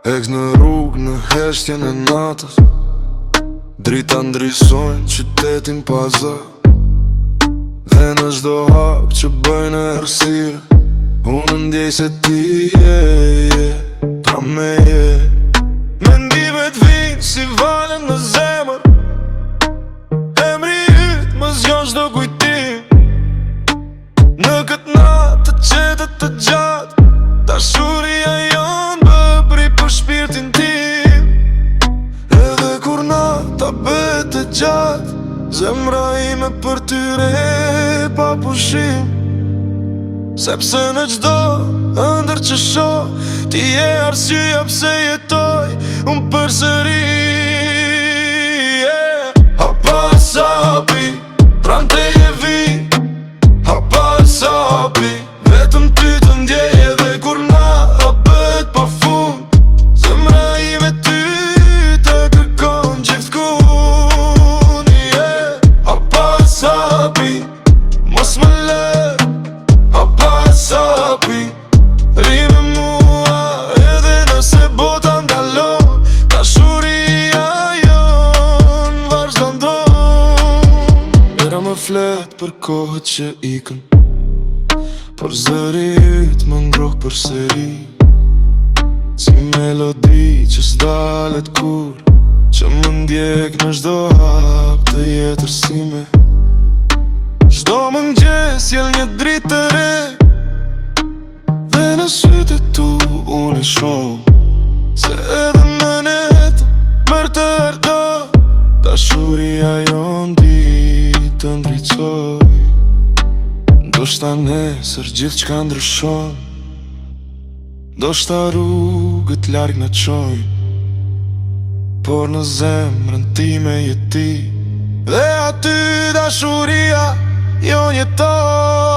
Eks në rrugë në heshtjen e natës, drita ndrisojnë qytetin pazar. Dhe në çdo hap që bëjnë errësirë, unë ndjej se ti je pra me je. Mendimet vinë si valen në zemër, emri yt më zgjon çdo kujtim. Në këtë natë të qetë të gjatë, dashuria jon bëbri për shpirtin tim. Edhe kur nata bëhet e gjatë, zemra ime për ty re pa pushim. Sepse në çdo ëndër që shoh, ti je arsyeja pse jetoj unë përsëri. Hapa sa hapi, pran teje vi. Hapa sa hapi, vetëm ty të ndjej. Edhe kur nata bëhet pa fund, zemra ime ty të kërkon gjithkund. Hapa sa hapi, mos më lë. Hapa sa hapi, ri me mua edhe nëse bota ndalon. Dashuria jon vazhdon ndron. Era më flet për kohët që ikën, por zëri yt më ngroh përsëri. Si melodi që s'dalet kur, që më ndjek në çdo hap të jetës sime. Çdo mëngjes jel një dritë të re, dhe në sytë e tu unë e shoh se edhe në net mërë të erdo. Dashuria jon di të ndriçoj. Ndoshta nesër gjithë qka ndryshon, ndoshta rrugët larg në qojnë, por në zemrën time je ti. Dhe aty dashuria jon jetoj.